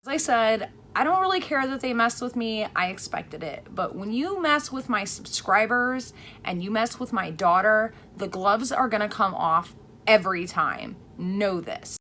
As I said, I don't really care that they messed with me. I expected it. But when you mess with my subscribers and you mess with my daughter, the gloves are gonna come off every time. Know this.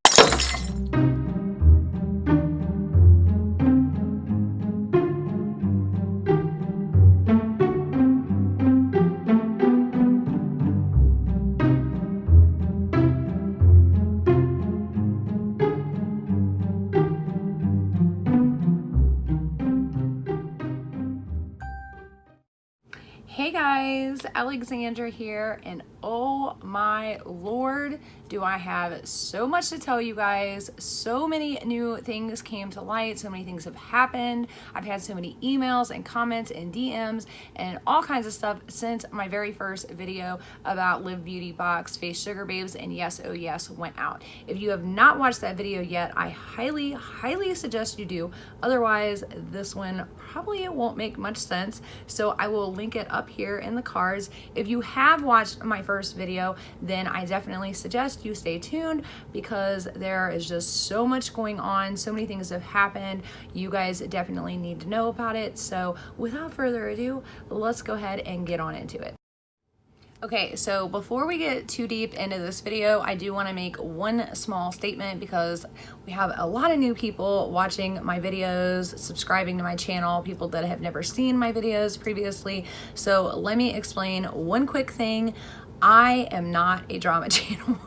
Hey guys, Alexandra here, and oh my lord, do I have so much to tell you guys. So many new things came to light, so many things have happened. I've had so many emails and comments and DMs and all kinds of stuff since my very first video about Live Beauty Box Face Sugar Babes and Yes Oh Yes went out. If you have not watched that video yet, I highly suggest you do. Otherwise, this one probably won't make much sense, so I will link it up here in the cards. If you have watched my first video, then I definitely suggest you stay tuned because there is just so much going on. So many things have happened. You guys definitely need to know about it. So without further ado, let's go ahead and get on into it. Okay, so before we get too deep into this video, I do want to make one small statement because we have a lot of new people watching my videos, subscribing to my channel, people that have never seen my videos previously. So let me explain one quick thing. I am not a drama channel.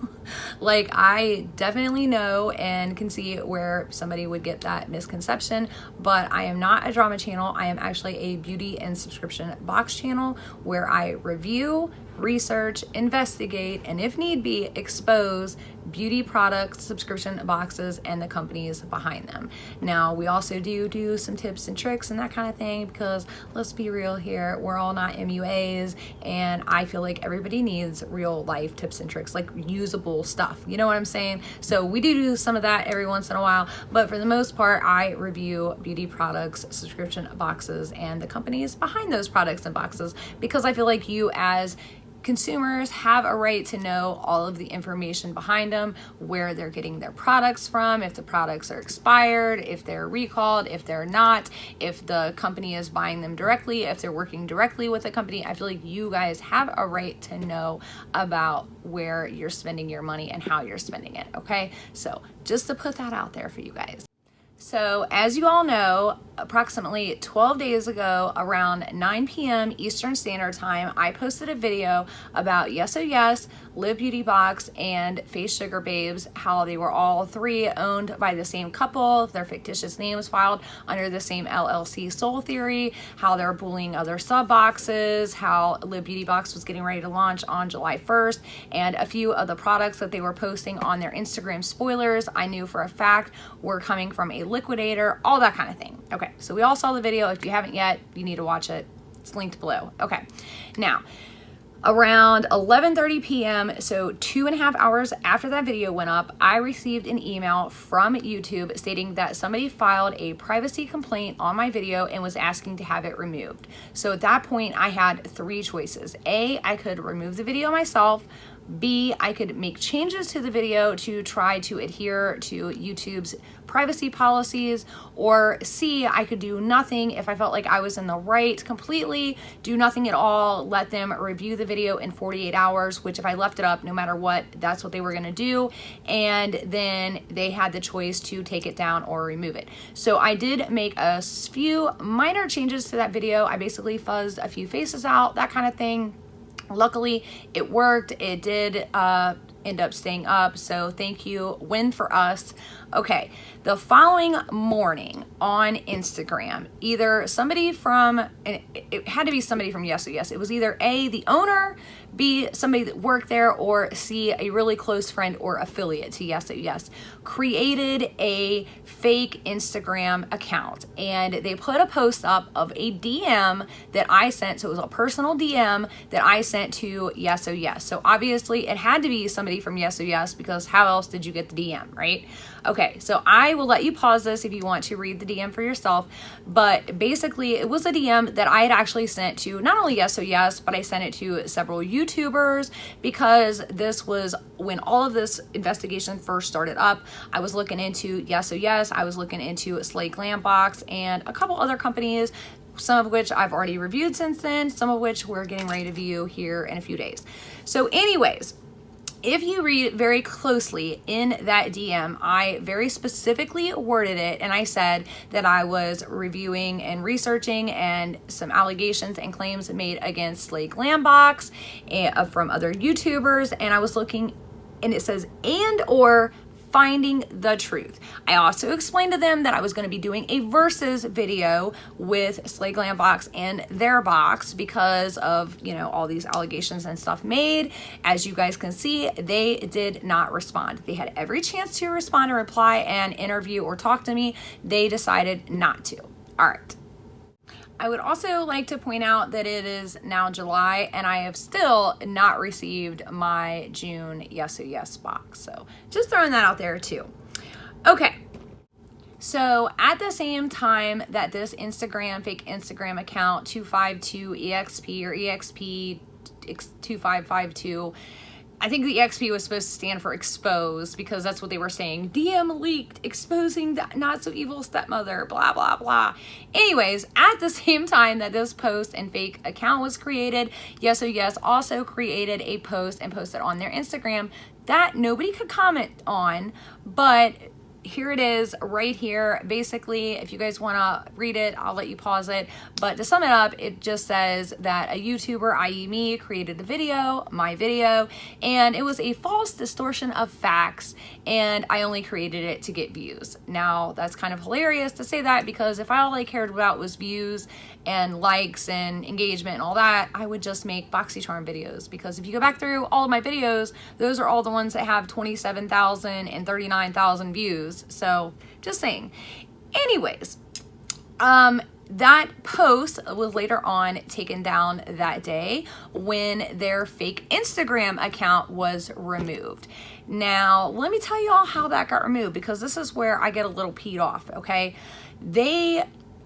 Like, I definitely know and can see where somebody would get that misconception, but I am not a drama channel. I am actually a beauty and subscription box channel where I review, research, investigate, and if need be, expose beauty products, subscription boxes, and the companies behind them. Now, we also do some tips and tricks and that kind of thing because let's be real here, we're all not MUAs, and I feel like everybody needs real life tips and tricks, like usable stuff. You know what I'm saying? So we do some of that every once in a while, but for the most part, I review beauty products, subscription boxes, and the companies behind those products and boxes because I feel like you as consumers have a right to know all of the information behind them, where they're getting their products from, if the products are expired, if they're recalled, if they're not, if the company is buying them directly, if they're working directly with the company. I feel like you guys have a right to know about where you're spending your money and how you're spending it, okay? So just to put that out there for you guys. So as you all know, approximately 12 days ago, around 9 p.m. Eastern Standard Time, I posted a video about Yes Oh Yes, Live Beauty Box, and Face Sugar Babes, how they were all three owned by the same couple, their fictitious names filed under the same LLC Soul Theory, how they're bullying other sub boxes, how Live Beauty Box was getting ready to launch on July 1st, and a few of the products that they were posting on their Instagram spoilers, I knew for a fact were coming from a Liquidator, all that kind of thing. Okay, so we all saw the video. If you haven't yet, you need to watch it. It's linked below. Okay, now around 11:30 p.m., so 2.5 hours after that video went up, I received an email from YouTube stating that somebody filed a privacy complaint on my video and was asking to have it removed. So at that point, I had three choices. A, I could remove the video myself. B, I could make changes to the video to try to adhere to YouTube's privacy policies, or C, I could do nothing if I felt like I was in the right completely, do nothing at all, let them review the video in 48 hours, which if I left it up, no matter what, that's what they were gonna do, and then they had the choice to take it down or remove it. So I did make a few minor changes to that video. I basically fuzzed a few faces out, that kind of thing. Luckily, it worked. It did end up staying up, so thank you. Win for us. Okay, the following morning on Instagram, either somebody from, and it had to be somebody from Yes Oh Yes. It was either A, the owner, B, somebody that worked there, or C, a really close friend or affiliate to Yes Oh Yes, created a fake Instagram account. And they put a post up of a DM that I sent. So it was a personal DM that I sent to Yes Oh Yes. So obviously it had to be somebody somebody from Yes Oh Yes, because how else did you get the DM, right? Okay, so I will let you pause this if you want to read the DM for yourself. But basically, it was a DM that I had actually sent to not only Yes Oh Yes, but I sent it to several YouTubers, because this was when all of this investigation first started up. I was looking into Yes Oh Yes, I was looking into Slay Glam Box, and a couple other companies, some of which I've already reviewed since then, some of which we're getting ready to view here in a few days. So anyways, if you read very closely in that DM, I very specifically worded it, and I said that I was reviewing and researching and some allegations and claims made against Slay Glam Box from other YouTubers, and I was looking, and it says and or finding the truth. I also explained to them that I was going to be doing a versus video with Slay Glam Box and their box because of, you know, all these allegations and stuff made. As you guys can see, they did not respond. They had every chance to respond and reply and interview or talk to me. They decided not to. All right. I would also like to point out that it is now July and I have still not received my June Yes Oh Yes box. So just throwing that out there too. Okay. So at the same time that this fake Instagram account 252EXP or EXP 2552, I think the EXP was supposed to stand for expose, because that's what they were saying. DM leaked, exposing the not so evil stepmother, blah, blah, blah. Anyways, at the same time that this post and fake account was created, Yes Oh Yes also created a post and posted on their Instagram that nobody could comment on, but here it is right here. Basically, if you guys want to read it, I'll let you pause it. But to sum it up, it just says that a YouTuber, i.e. me, created a video, my video, and it was a false distortion of facts, and I only created it to get views. Now, that's kind of hilarious to say that, because if all I cared about was views and likes and engagement and all that, I would just make BoxyCharm videos, because if you go back through all of my videos, those are all the ones that have 27,000 and 39,000 views. So just saying. Anyways, that post was later on taken down that day when their fake Instagram account was removed. Now, let me tell you all how that got removed, because this is where I get a little peed off, okay?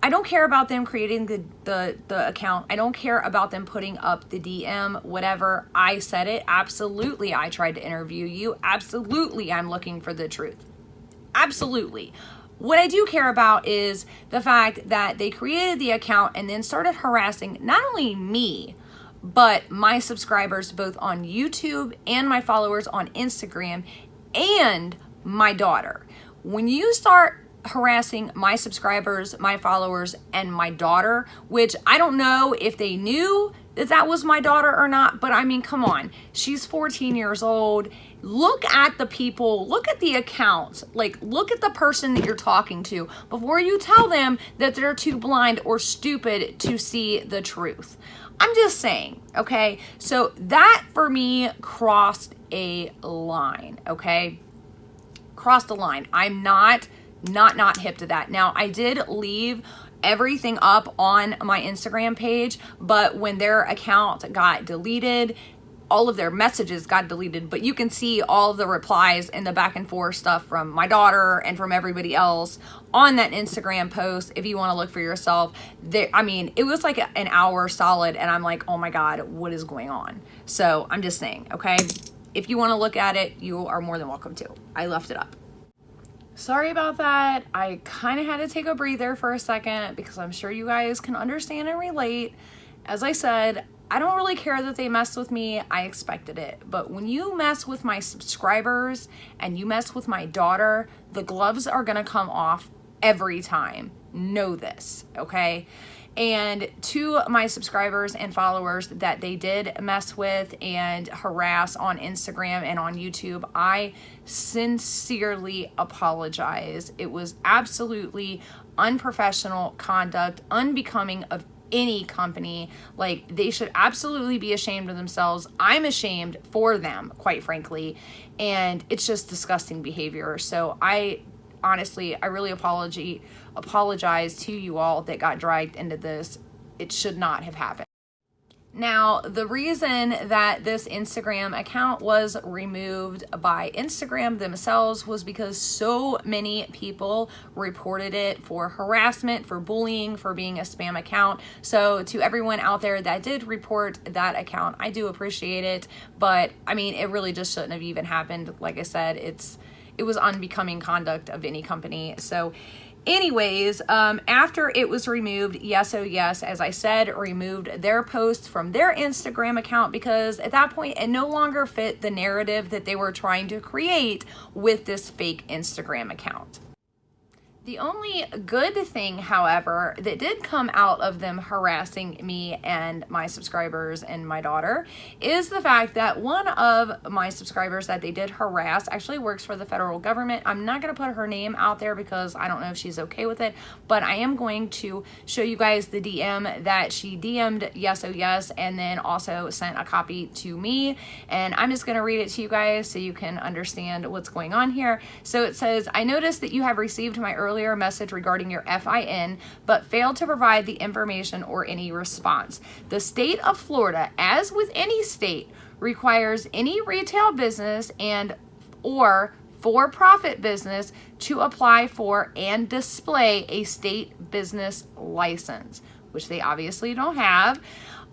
I don't care about them creating the account. I don't care about them putting up the DM, whatever. I said it. Absolutely, I tried to interview you. Absolutely, I'm looking for the truth. Absolutely. What I do care about is the fact that they created the account and then started harassing not only me, but my subscribers both on YouTube and my followers on Instagram and my daughter. When you start harassing my subscribers, my followers, and my daughter, which I don't know if they knew that that was my daughter or not, but I mean, come on, she's 14 years old. Look at the people, look at the accounts, like look at the person that you're talking to before you tell them that they're too blind or stupid to see the truth. I'm just saying, okay? So that for me crossed a line, okay? Crossed a line. I'm not hip to that. Now, I did leave everything up on my Instagram page, but when their account got deleted, all of their messages got deleted, but you can see all of the replies and the back and forth stuff from my daughter and from everybody else on that Instagram post. If you want to look for yourself, I mean, it was like an hour solid, and I'm like, oh my God, what is going on? So I'm just saying, okay? If you want to look at it, you are more than welcome to. I left it up. Sorry about that. I kind of had to take a breather for a second, because I'm sure you guys can understand and relate. As I said, I don't really care that they messed with me. I expected it. But when you mess with my subscribers and you mess with my daughter, the gloves are going to come off every time. Know this, okay? And to my subscribers and followers that they did mess with and harass on Instagram and on YouTube, I sincerely apologize. It was absolutely unprofessional conduct, unbecoming of any company. Like, they should absolutely be ashamed of themselves. I'm ashamed for them, quite frankly, and it's just disgusting behavior. So honestly, I really apologize to you all that got dragged into this. It should not have happened. Now, the reason that this Instagram account was removed by Instagram themselves was because so many people reported it for harassment, for bullying, for being a spam account. So to everyone out there that did report that account, I do appreciate it. But I mean, it really just shouldn't have even happened. Like I said, it was unbecoming conduct of any company. So anyways, after it was removed, Yes Oh Yes, as I said, removed their post from their Instagram account because at that point it no longer fit the narrative that they were trying to create with this fake Instagram account. The only good thing, however, that did come out of them harassing me and my subscribers and my daughter is the fact that one of my subscribers that they did harass actually works for the federal government. I'm not going to put her name out there because I don't know if she's okay with it, but I am going to show you guys the DM that she DM'd Yes Oh Yes and then also sent a copy to me. And I'm just going to read it to you guys so you can understand what's going on here. So it says, I noticed that you have received my earlier message regarding your FIN, but failed to provide the information or any response. The state of Florida, as with any state, requires any retail business and or for-profit business to apply for and display a state business license, which they obviously don't have,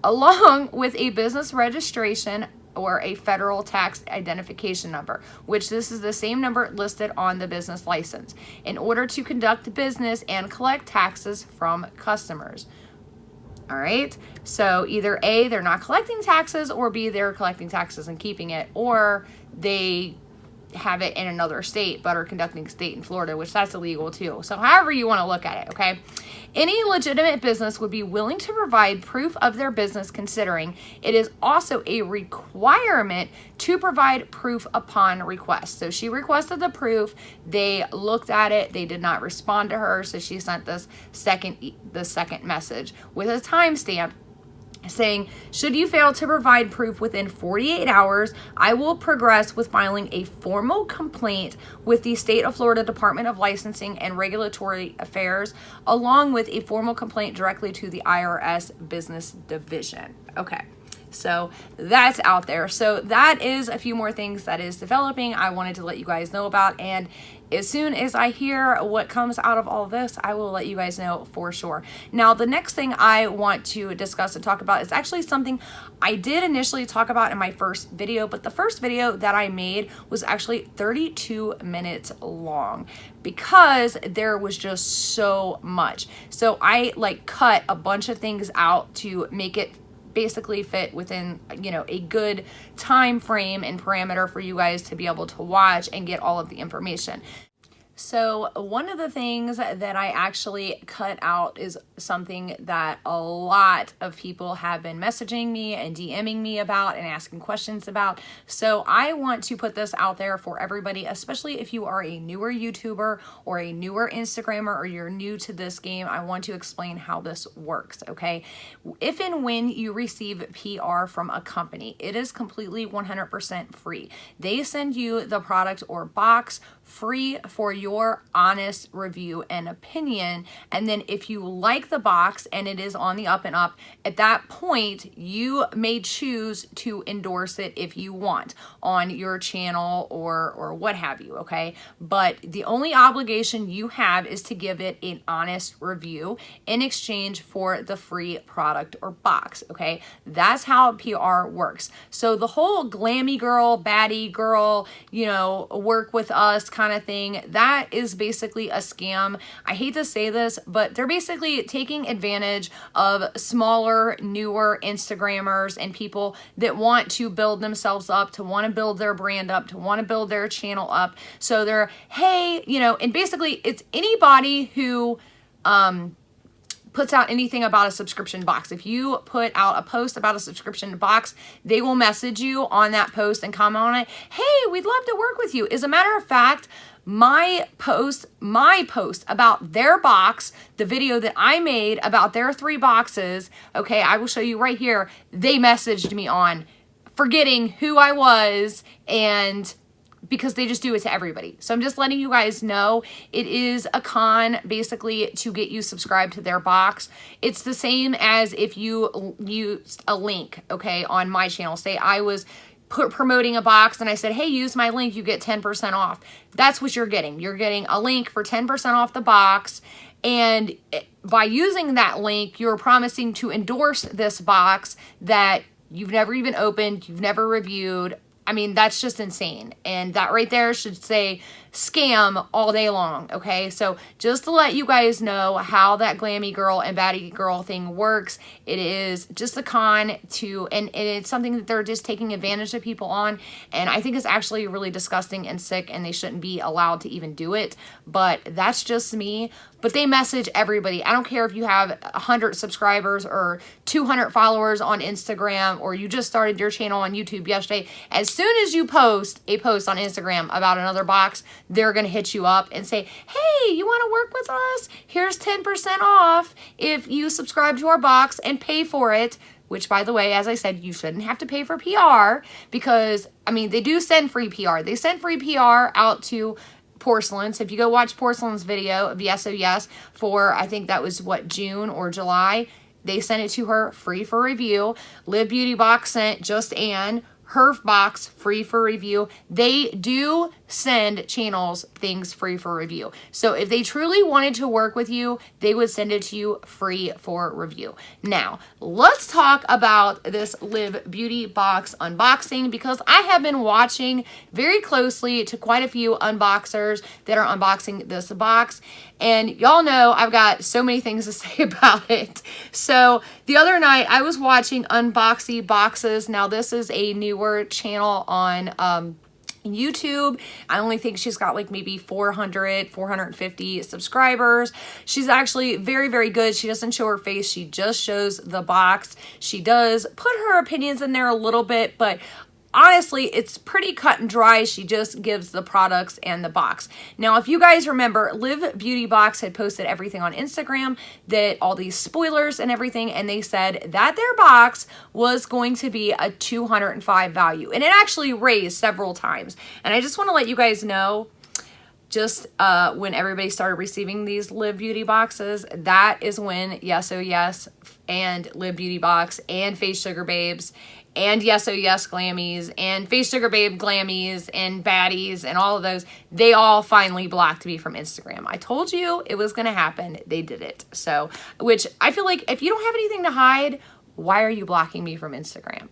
along with a business registration or a federal tax identification number, which this is the same number listed on the business license, in order to conduct business and collect taxes from customers. All right, so either A, they're not collecting taxes, or B, they're collecting taxes and keeping it, or they have it in another state but are conducting state in Florida, which that's illegal too. So however you want to look at it, okay? Any legitimate business would be willing to provide proof of their business, considering it is also a requirement to provide proof upon request. So she requested the proof, they looked at it, they did not respond to her, so she sent the second message with a timestamp saying, should you fail to provide proof within 48 hours, I will progress with filing a formal complaint with the State of Florida Department of Licensing and Regulatory Affairs, along with a formal complaint directly to the IRS Business Division. Okay. So that's out there. So that is a few more things that is developing. I wanted to let you guys know about, and as soon as I hear what comes out of all of this, I will let you guys know for sure. Now, the next thing I want to discuss and talk about is actually something I did initially talk about in my first video, but the first video that I made was actually 32 minutes long because there was just so much. So I cut a bunch of things out to make it basically fit within, a good time frame and parameter for you guys to be able to watch and get all of the information. So one of the things that I actually cut out is something that a lot of people have been messaging me and DMing me about and asking questions about. So I want to put this out there for everybody, especially if you are a newer YouTuber or a newer Instagrammer or you're new to this game. I want to explain how this works, okay? If and when you receive PR from a company, it is completely 100% free. They send you the product or box free for your honest review and opinion. And then if you like the box and it is on the up and up, at that point, you may choose to endorse it if you want on your channel or what have you, okay? But the only obligation you have is to give it an honest review in exchange for the free product or box, okay? That's how PR works. So the whole glammy girl, baddie girl, work with us kind of thing, that is basically a scam. I hate to say this, but they're basically taking advantage of smaller, newer Instagrammers and people that want to build themselves up, to want to build their brand up, to want to build their channel up. So they're, hey, and basically it's anybody who puts out anything about a subscription box. If you put out a post about a subscription box, they will message you on that post and comment on it. Hey, we'd love to work with you. As a matter of fact, my post about their box, the video that I made about their 3 boxes, okay, I will show you right here, they messaged me on, forgetting who I was and because they just do it to everybody. So I'm just letting you guys know it is a con basically to get you subscribed to their box. It's the same as if you used a link, okay, on my channel. Say I was promoting a box and I said, hey, use my link, you get 10% off. That's what you're getting. You're getting a link for 10% off the box. And by using that link, you're promising to endorse this box that you've never even opened, you've never reviewed. I mean, that's just insane. And that right there should say scam all day long, okay? So just to let you guys know how that glammy girl and baddie girl thing works, it is just a con to, and it's something that they're just taking advantage of people on. And I think it's actually really disgusting and sick, and they shouldn't be allowed to even do it. But that's just me. But they message everybody. I don't care if you have 100 subscribers or 200 followers on Instagram, or you just started your channel on YouTube yesterday. As soon as you post a post on Instagram about another box, they're going to hit you up and say, hey, you want to work with us? Here's 10% off if you subscribe to our box and pay for it. Which, by the way, as I said, you shouldn't have to pay for PR because, I mean, they do send free PR. They send free PR out to Porcelain. So if you go watch Porcelain's video of Yes Oh Yes for, I think that was what, June or July, they sent it to her free for review. Live Beauty Box sent Just Ann her box free for review. They do send channels things free for review. So if they truly wanted to work with you, they would send it to you free for review. Now, let's talk about this Live Beauty box unboxing, because I have been watching very closely to quite a few unboxers that are unboxing this box. And y'all know I've got so many things to say about it. So the other night I was watching Unboxy Boxes. Now this is a newer channel on YouTube. I only think she's got like maybe 450 subscribers. She's actually very, very good. She doesn't show her face. She just shows the box. She does put her opinions in there a little bit, but honestly, it's pretty cut and dry. She just gives the products and the box. Now, if you guys remember, Live Beauty Box had posted everything on Instagram, that all these spoilers and everything, and they said that their box was going to be a $205 value. And it actually raised several times. And I just want to let you guys know, just when everybody started receiving these Live Beauty boxes, that is when Yes Oh Yes and Live Beauty Box and Face Sugar Babes and Yes Oh Yes Glammies and Face Sugar Babe Glammies and Baddies and all of those, they all finally blocked me from Instagram. I told you it was going to happen. They did it. So, which I feel like if you don't have anything to hide, why are you blocking me from Instagram?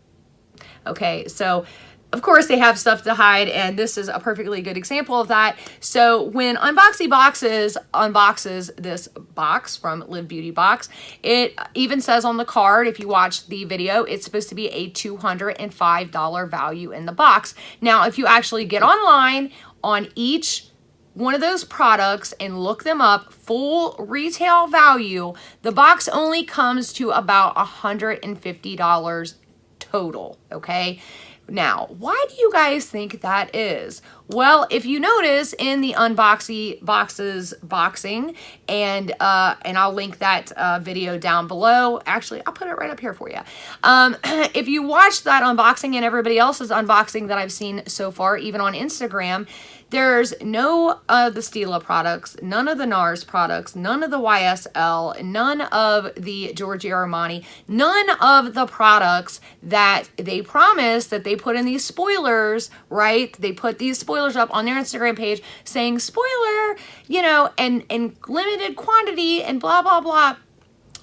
Okay, so of course they have stuff to hide, and this is a perfectly good example of that. So when Unboxy Boxes unboxes this box from Live Beauty Box, it even says on the card, if you watch the video, it's supposed to be a $205 value in the box. Now, if you actually get online on each one of those products and look them up, full retail value, the box only comes to about $150 total, okay? Now, why do you guys think that is? Well, if you notice in the Unboxy Boxes boxing, and I'll link that video down below. Actually, I'll put it right up here for you. If you watch that unboxing and everybody else's unboxing that I've seen so far, even on Instagram, there's no of the Stila products, none of the NARS products, none of the YSL, none of the Giorgio Armani, none of the products that they promised that they put in these spoilers, right? They put these spoilers up on their Instagram page saying spoiler, you know, and limited quantity and blah, blah, blah.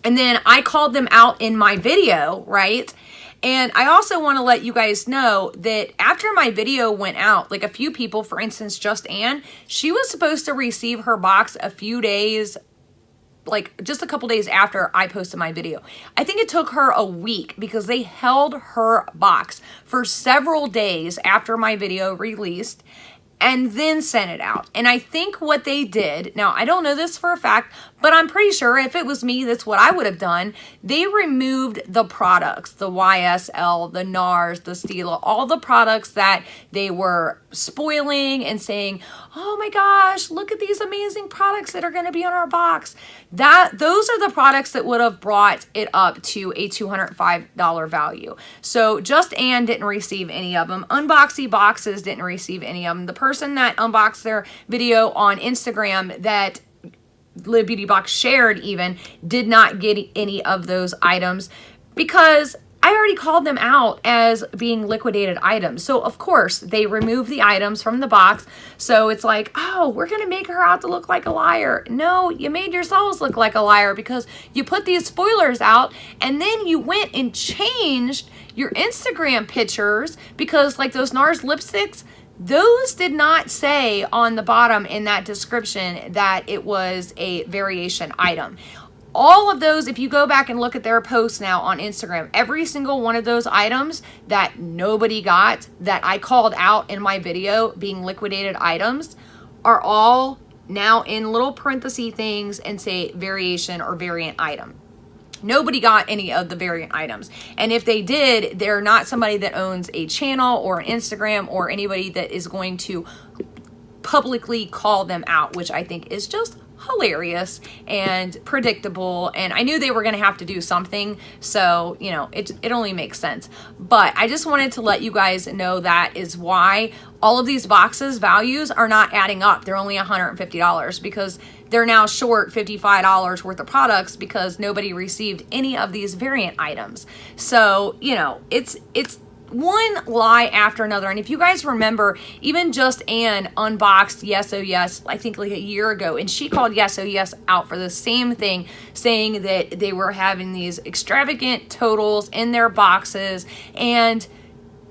And then I called them out in my video, right? And I also want to let you guys know that after my video went out, like a few people, for instance, Just Ann, she was supposed to receive her box a few days, like just a couple days after I posted my video. I think it took her a week because they held her box for several days after my video released and then sent it out. And I think what they did, now I don't know this for a fact, but I'm pretty sure if it was me, that's what I would have done. They removed the products, the YSL, the NARS, the Stila, all the products that they were spoiling and saying, oh my gosh, look at these amazing products that are going to be on our box. Those are the products that would have brought it up to a $205 value. So Just Ann didn't receive any of them. Unboxy Boxes didn't receive any of them. The person that unboxed their video on Instagram that Live Beauty Box shared even did not get any of those items because I already called them out as being liquidated items. So of course they remove the items from the box. So it's like, oh, we're going to make her out to look like a liar. No, you made yourselves look like a liar because you put these spoilers out and then you went and changed your Instagram pictures because like those NARS lipsticks, those did not say on the bottom in that description that it was a variation item. All of those, if you go back and look at their posts now on Instagram, every single one of those items that nobody got, that I called out in my video being liquidated items, are all now in little parenthesis things and say variation or variant item. Nobody got any of the variant items. And if they did, they're not somebody that owns a channel or an Instagram or anybody that is going to publicly call them out, which I think is just hilarious and predictable. And I knew they were going to have to do something. So, you know, it only makes sense. But I just wanted to let you guys know that is why all of these boxes values are not adding up. They're only $150 because they're now short $55 worth of products because nobody received any of these variant items. So, you know, it's one lie after another. And if you guys remember, even Just Ann unboxed Yes Oh Yes, I think like a year ago, and she called Yes Oh Yes out for the same thing, saying that they were having these extravagant totals in their boxes, and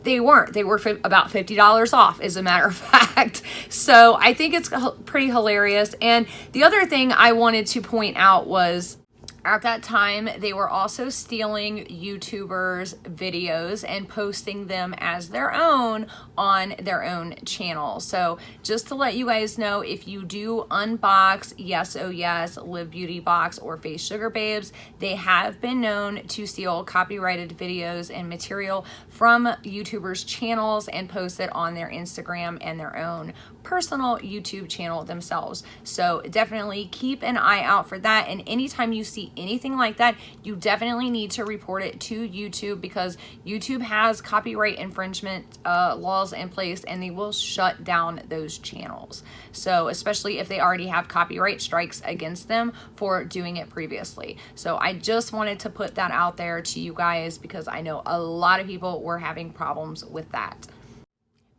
they weren't. They were about $50 off, as a matter of fact. So I think it's pretty hilarious. And the other thing I wanted to point out was, at that time, they were also stealing YouTubers' videos and posting them as their own on their own channel. So just to let you guys know, if you do unbox Yes Oh Yes, Live Beauty Box, or Face Sugar Babes, they have been known to steal copyrighted videos and material from YouTubers' channels and post it on their Instagram and their own personal YouTube channel themselves. So definitely keep an eye out for that. And anytime you see anything like that, you definitely need to report it to YouTube, because YouTube has copyright infringement laws in place and they will shut down those channels. So especially if they already have copyright strikes against them for doing it previously. So I just wanted to put that out there to you guys because I know a lot of people were having problems with that.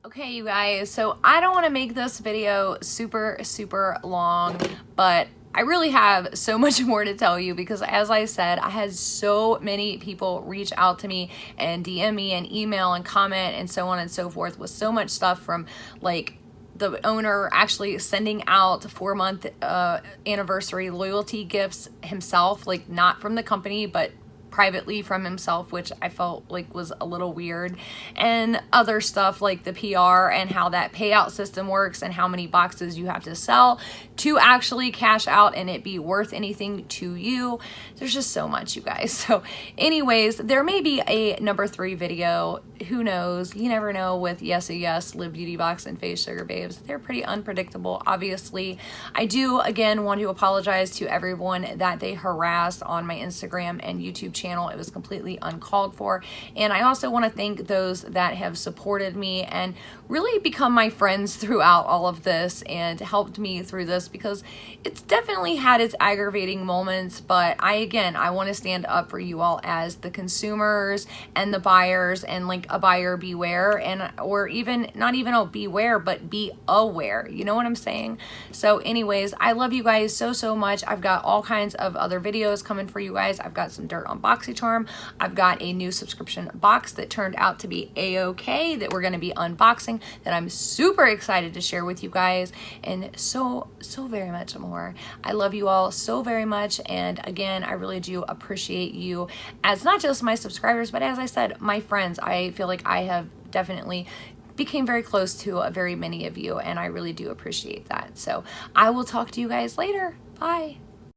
Okay, you guys, so I don't want to make this video super long, but I really have so much more to tell you because, as I said, I had so many people reach out to me and DM me and email and comment and so on and so forth with so much stuff, from like the owner actually sending out 4-month anniversary loyalty gifts himself, like not from the company, but privately from himself, which I felt like was a little weird, and other stuff like the PR and how that payout system works and how many boxes you have to sell to actually cash out and it be worth anything to you. There's just so much, you guys. So anyways, there may be a number 3 video. Who knows? You never know with Yes Oh Yes, Live Beauty Box, and Face Sugar Babes. They're pretty unpredictable, obviously. I do, again, want to apologize to everyone that they harassed on my Instagram and YouTube channel. It was completely uncalled for. And I also want to thank those that have supported me and really become my friends throughout all of this and helped me through this, because it's definitely had its aggravating moments. But I want to stand up for you all as the consumers and the buyers, and like a buyer beware, and or even not even a beware, but be aware. You know what I'm saying? So anyways, I love you guys so much. I've got all kinds of other videos coming for you guys. I've got some dirt on BoxyCharm. I've got a new subscription box that turned out to be a-okay that we're going to be unboxing, that I'm super excited to share with you guys, and so very much more. I love you all so very much, and again, I really do appreciate you as not just my subscribers, but as I said, my friends. I feel like I have definitely became very close to very many of you, and I really do appreciate that. So I will talk to you guys later. Bye.